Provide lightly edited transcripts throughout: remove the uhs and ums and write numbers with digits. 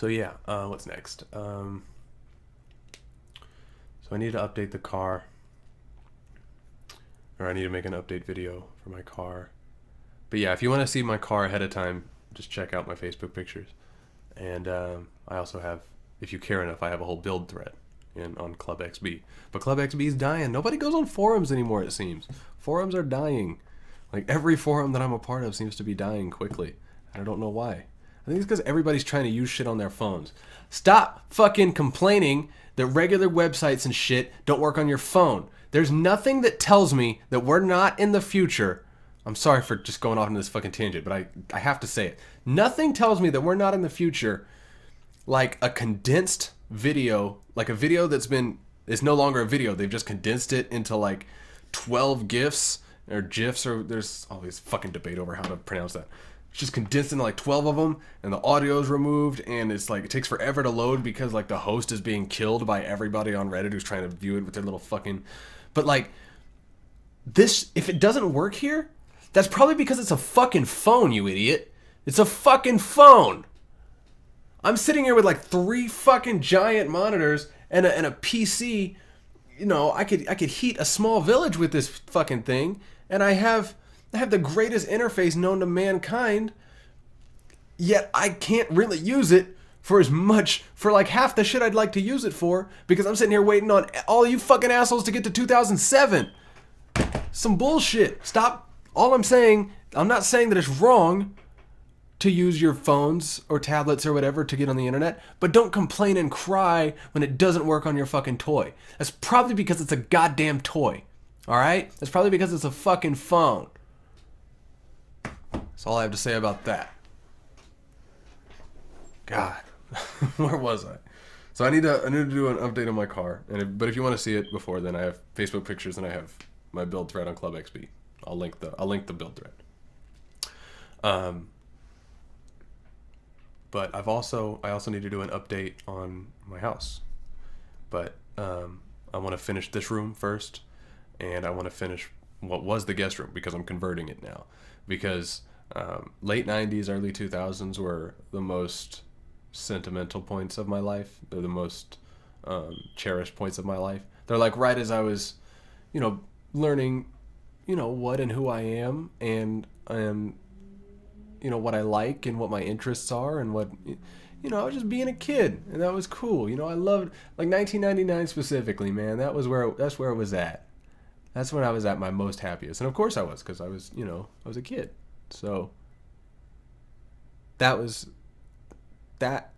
So yeah, what's next? So I need to update the car, or I need to make an update video for my car. But yeah, if you want to see my car ahead of time, just check out my Facebook pictures. And I also have, if you care enough, I have a whole build thread on Club XB. But Club XB is dying. Nobody goes on forums anymore, it seems. Forums are dying. Like every forum that I'm a part of seems to be dying quickly. And I don't know why. I think it's because everybody's trying to use shit on their phones. Stop fucking complaining that regular websites and shit don't work on your phone. There's nothing that tells me that we're not in the future. I'm sorry for just going off on this fucking tangent, but I have to say it. Nothing tells me that we're not in the future like a condensed video, like a video is no longer a video. They've just condensed it into like 12 GIFs or GIFs, or there's always fucking debate over how to pronounce that. It's just condensed into like 12 of them, and the audio is removed, and it's like it takes forever to load because like the host is being killed by everybody on Reddit who's trying to view it with their little fucking. But like this, if it doesn't work here, that's probably because it's a fucking phone, you idiot. It's a fucking phone. I'm sitting here with like 3 fucking giant monitors and a PC. You know, I could heat a small village with this fucking thing, and I have the greatest interface known to mankind. Yet I can't really use it for like half the shit I'd like to use it for, because I'm sitting here waiting on all you fucking assholes to get to 2007. Some bullshit. Stop. All I'm not saying that it's wrong to use your phones or tablets or whatever to get on the internet, but don't complain and cry when it doesn't work on your fucking toy. That's probably because it's a goddamn toy. Alright? That's probably because it's a fucking phone. That's all I have to say about that. God. Where was I? So I need to do an update on my car. But if you want to see it before then, I have Facebook pictures and I have my build thread on Club XB. I'll link the build thread. But I also need to do an update on my house. But I want to finish this room first, and I want to finish what was the guest room, because I'm converting it now. Because late 90s, early 2000s were the most sentimental points of my life. They're the most cherished points of my life. They're like right as I was, learning, what and who I am, and what I like and what my interests are, and what, I was just being a kid, and that was cool. I loved, like, 1999 specifically, man. That's where it was at. That's when I was at my most happiest. And of course I was, because I was, I was a kid. So that was that.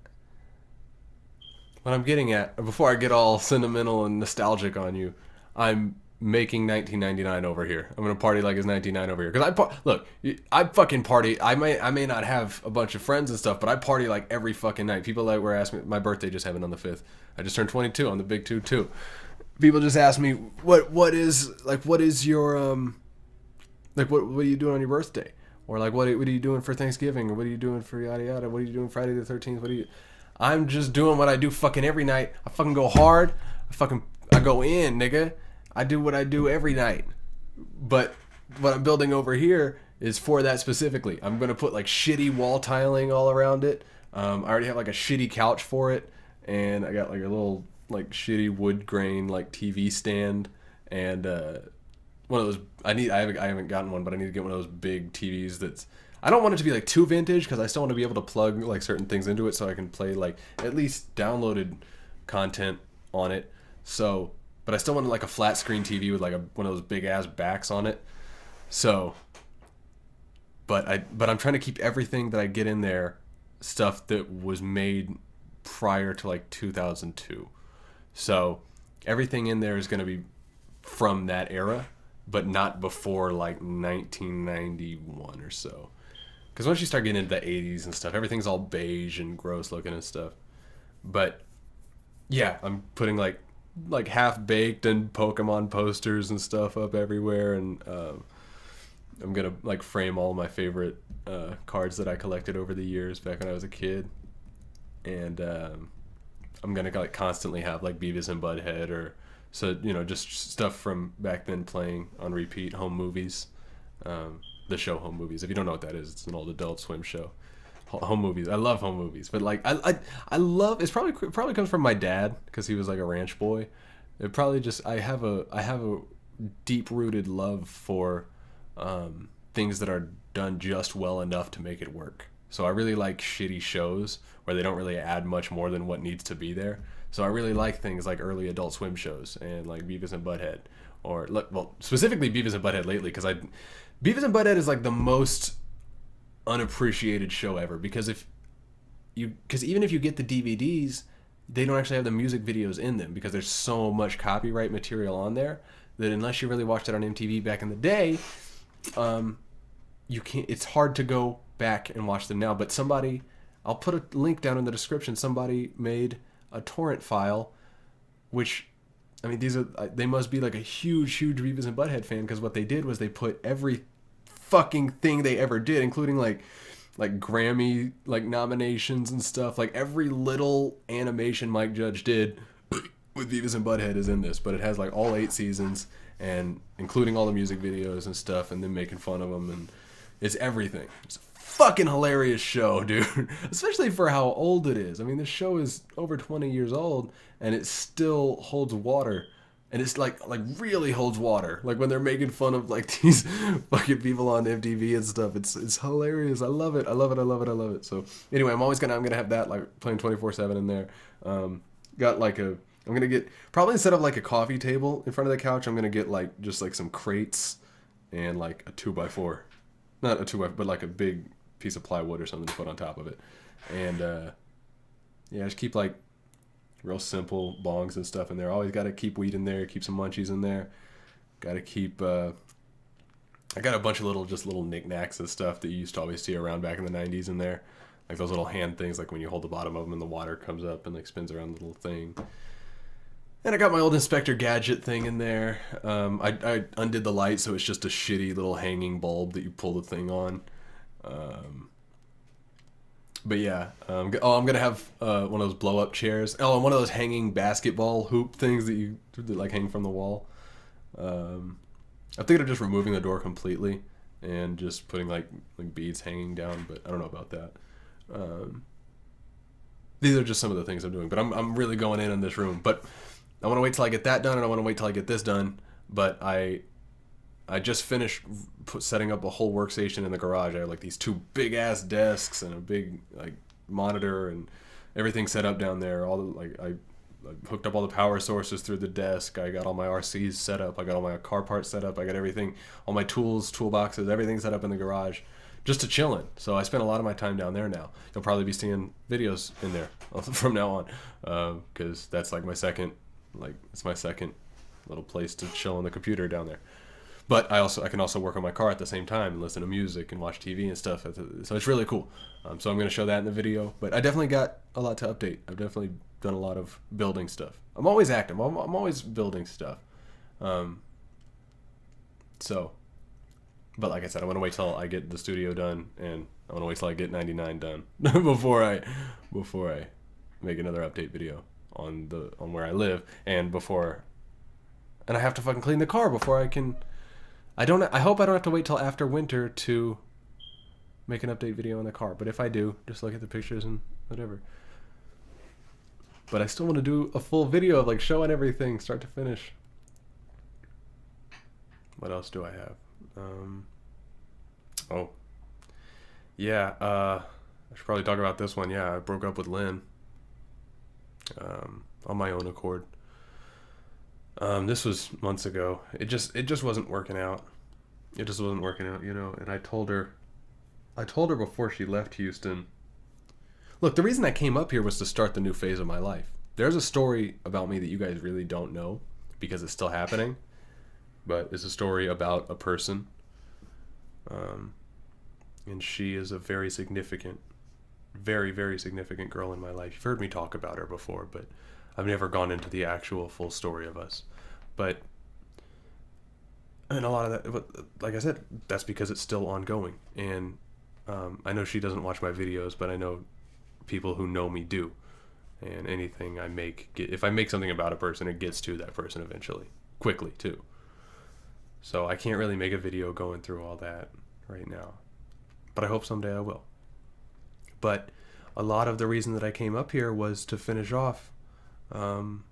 What I'm getting at, before I get all sentimental and nostalgic on you, I'm making 1999 over here. I'm gonna party like it's 99 over here. Because I fucking party. I may not have a bunch of friends and stuff, but I party like every fucking night. People that were asking me, my birthday just happened on the 5th. I just turned 22 on the big 2-2. People just ask me what is your what are you doing on your birthday, or like what are you doing for Thanksgiving, or what are you doing for yada yada, what are you doing Friday the 13th, I'm just doing what I do fucking every night. I fucking go hard. I go in, nigga. I do what I do every night. But what I'm building over here is for that specifically. I'm going to put like shitty wall tiling all around it. I already have like a shitty couch for it. And I got like a little like shitty wood grain like TV stand. And one of those, I haven't gotten one, but I need to get one of those big TVs that's, I don't want it to be like too vintage, because I still want to be able to plug like certain things into it so I can play like at least downloaded content on it. So, but I still want like a flat screen TV with like one of those big ass backs on it. So, but I'm trying to keep everything that I get in there stuff that was made prior to like 2002. So everything in there is going to be from that era, but not before like 1991 or so. Because once you start getting into the 80s and stuff, everything's all beige and gross looking and stuff. But yeah, I'm putting like half-baked and Pokemon posters and stuff up everywhere. And I'm going to like frame all my favorite cards that I collected over the years back when I was a kid. And I'm going to like constantly have like Beavis and Butthead, or so, just stuff from back then playing on repeat, home movies. The show Home Movies. If you don't know what that is, it's an old Adult Swim show. home movies. I love home movies, but like I love it probably comes from my dad because he was like a ranch boy. It probably just I have a deep rooted love for things that are done just well enough to make it work. So I really like shitty shows where they don't really add much more than what needs to be there. So I really like things like early Adult Swim shows and like Beavis and Butthead, or well, specifically Beavis and Butthead lately because Beavis and Butthead is like the most unappreciated show ever because even if you get the DVDs, they don't actually have the music videos in them because there's so much copyright material on there that unless you really watched it on MTV back in the day, you can't. It's hard to go back and watch them now. But somebody, I'll put a link down in the description. Somebody made a torrent file, which, I mean, they must be like a huge Beavis and Butthead fan because what they did was they put every fucking thing they ever did, including like Grammy like nominations and stuff, like every little animation Mike Judge did with Beavis and Butthead is in this, but it has like all 8 seasons and including all the music videos and stuff and then making fun of them, and it's everything. It's a fucking hilarious show, dude. Especially for how old it is. I mean, this show is over 20 years old and it still holds water. And it's like really holds water. Like when they're making fun of like these fucking people on MTV and stuff. It's hilarious. I love it. I love it. So anyway, I'm gonna have that like playing 24/7 in there. I'm gonna get probably instead of like a coffee table in front of the couch, I'm gonna get like just like some crates and like a 2x4, not a 2x, but like a big piece of plywood or something to put on top of it. And yeah, just keep like real simple bongs and stuff in there. Always got to keep weed in there, keep some munchies in there. Got to keep I got a bunch of little knickknacks and stuff that you used to always see around back in the 90s in there, like those little hand things, like when you hold the bottom of them and the water comes up and like spins around the little thing. And I got my old Inspector Gadget thing in there. I undid the light, so it's just a shitty little hanging bulb that you pull the thing on. But yeah, I'm gonna have one of those blow up chairs. Oh, and one of those hanging basketball hoop things that like hang from the wall. I'm thinking of just removing the door completely and just putting like beads hanging down, but I don't know about that. These are just some of the things I'm doing, but I'm really going in this room. But I want to wait till I get that done, and I want to wait till I get this done. But I just finished setting up a whole workstation in the garage. I have like these 2 big ass desks and a big like monitor and everything set up down there. All the I hooked up all the power sources through the desk. I got all my RCs set up. I got all my car parts set up. I got everything, all my tools, toolboxes, everything set up in the garage, just to chill in. So I spend a lot of my time down there now. You'll probably be seeing videos in there from now on, because that's like it's my second little place to chill on the computer down there. But I can also work on my car at the same time and listen to music and watch TV and stuff. So it's really cool. So I'm going to show that in the video. But I definitely got a lot to update. I've definitely done a lot of building stuff. I'm always active. I'm always building stuff. But like I said, I want to wait till I get the studio done, and I want to wait till I get 99 done before I make another update video on where I live, and I have to fucking clean the car before I can. I hope I don't have to wait till after winter to make an update video on the car. But if I do, just look at the pictures and whatever. But I still want to do a full video of like showing everything start to finish. What else do I have? Oh, yeah. I should probably talk about this one. Yeah, I broke up with Lynn. On my own accord. This was months ago. It just wasn't working out. It just wasn't working out, and I told her before she left Houston. Look, the reason I came up here was to start the new phase of my life. There's a story about me that you guys really don't know because it's still happening, but it's a story about a person. And she is a very significant, very, very significant girl in my life. You've heard me talk about her before, but I've never gone into the actual full story of us. And a lot of that, like I said, that's because it's still ongoing. And I know she doesn't watch my videos, but I know people who know me do. And anything I make, if I make something about a person, it gets to that person eventually, quickly too. So I can't really make a video going through all that right now. But I hope someday I will. But a lot of the reason that I came up here was to finish off some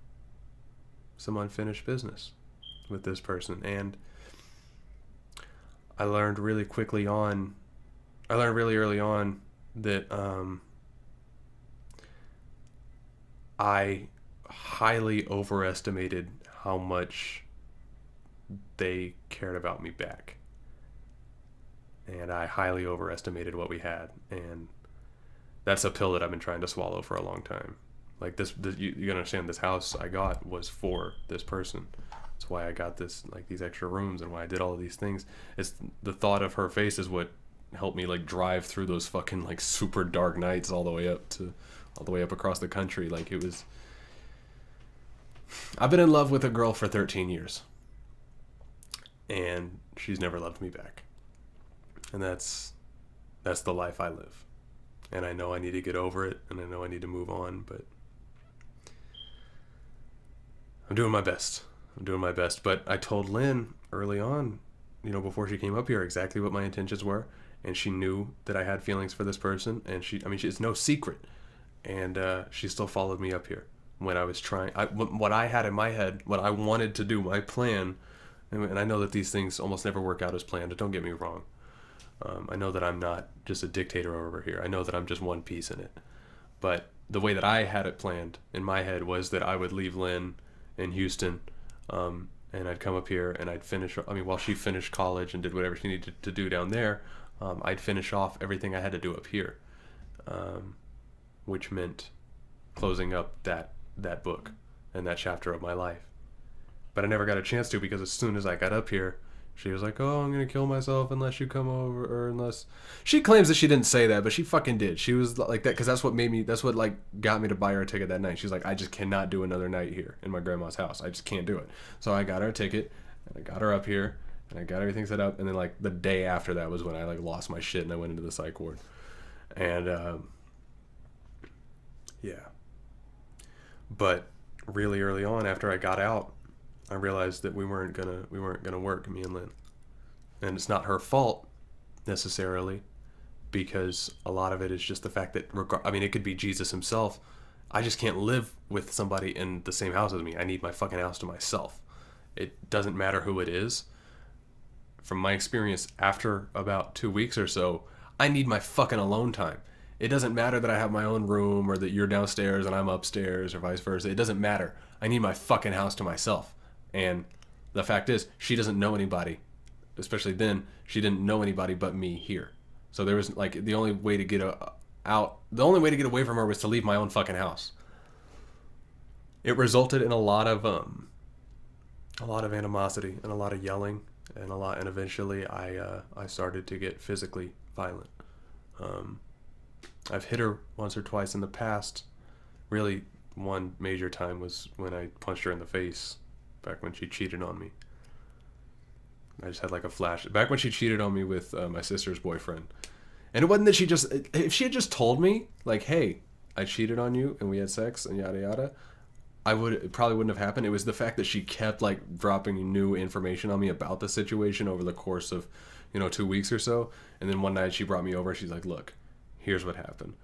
unfinished business with this person. And I learned really quickly on, I learned really early on that I highly overestimated how much they cared about me back. And I highly overestimated what we had. And that's a pill that I've been trying to swallow for a long time. Like you understand, this house I got was for this person. That's why I got this, like, these extra rooms, and why I did all of these things. It's the thought of her face is what helped me, like, drive through those fucking, like, super dark nights all the way up across the country. Like, it was, I've been in love with a girl for 13 years, and she's never loved me back. And that's the life I live. And I know I need to get over it, and I know I need to move on, but I'm doing my best. But I told Lynn early on, before she came up here, exactly what my intentions were, and she knew that I had feelings for this person, and it's no secret, and she still followed me up here when I was trying. What I had in my head, what I wanted to do, my plan, and I know that these things almost never work out as planned. Don't get me wrong. I know that I'm not just a dictator over here. I know that I'm just one piece in it. But the way that I had it planned in my head was that I would leave Lynn in Houston, and I'd come up here and I'd finish, while she finished college and did whatever she needed to do down there, I'd finish off everything I had to do up here, which meant closing up that book and that chapter of my life. But I never got a chance to, because as soon as I got up here, she was like, "Oh, I'm going to kill myself unless you come over," or unless... She claims that she didn't say that, but she fucking did. She was like that, because that's what like got me to buy her a ticket that night. She's like, "I just cannot do another night here in my grandma's house. I just can't do it." So I got her a ticket, and I got her up here, and I got everything set up, and then, like, the day after that was when I, like, lost my shit and I went into the psych ward. And yeah. But really early on, after I got out, I realized that we weren't gonna work, me and Lynn. And it's not her fault necessarily, because a lot of it is just the fact that it could be Jesus himself. I just can't live with somebody in the same house as me. I need my fucking house to myself. It doesn't matter who it is. From my experience, after about 2 weeks or so, I need my fucking alone time. It doesn't matter that I have my own room, or that you're downstairs and I'm upstairs, or vice versa. It doesn't matter. I need my fucking house to myself. And the fact is, she doesn't know anybody, especially then. She didn't know anybody but me here. So there was, like, the only way to get away from her was to leave my own fucking house. It resulted in a lot of animosity and a lot of yelling and eventually I started to get physically violent. I've hit her once or twice in the past. Really, one major time was when I punched her in the face. Back when she cheated on me. I just had, like, a flash. Back when she cheated on me with my sister's boyfriend. And it wasn't that if she had just told me, like, "Hey, I cheated on you and we had sex and yada yada," it probably wouldn't have happened. It was the fact that she kept, like, dropping new information on me about the situation over the course of, 2 weeks or so. And then one night she brought me over and she's like, "Look, here's what happened."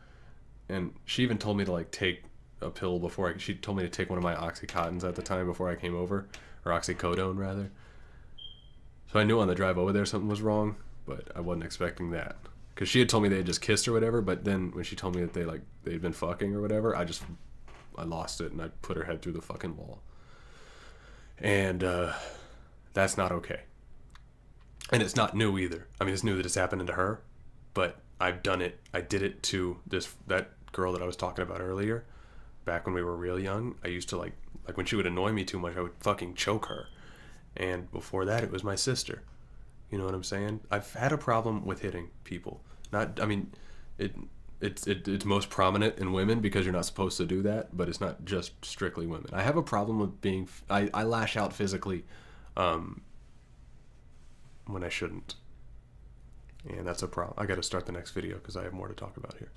And she even told me to, like, take a pill she told me to take one of my Oxycontins at the time before I came over, or oxycodone rather. So I knew on the drive over there something was wrong, but I wasn't expecting that, because she had told me they had just kissed or whatever. But then when she told me that they'd been fucking or whatever, I lost it and I put her head through the fucking wall. And that's not okay. And it's not new either. It's new that it's happening to her, but I've done it. I did it to that girl that I was talking about earlier. Back when we were real young, I used to, like when she would annoy me too much, I would fucking choke her. And before that, it was my sister. You know what I'm saying? I've had a problem with hitting people. It's most prominent in women because you're not supposed to do that, but it's not just strictly women. I have a problem with I lash out physically when I shouldn't. And that's a problem. I got to start the next video because I have more to talk about here.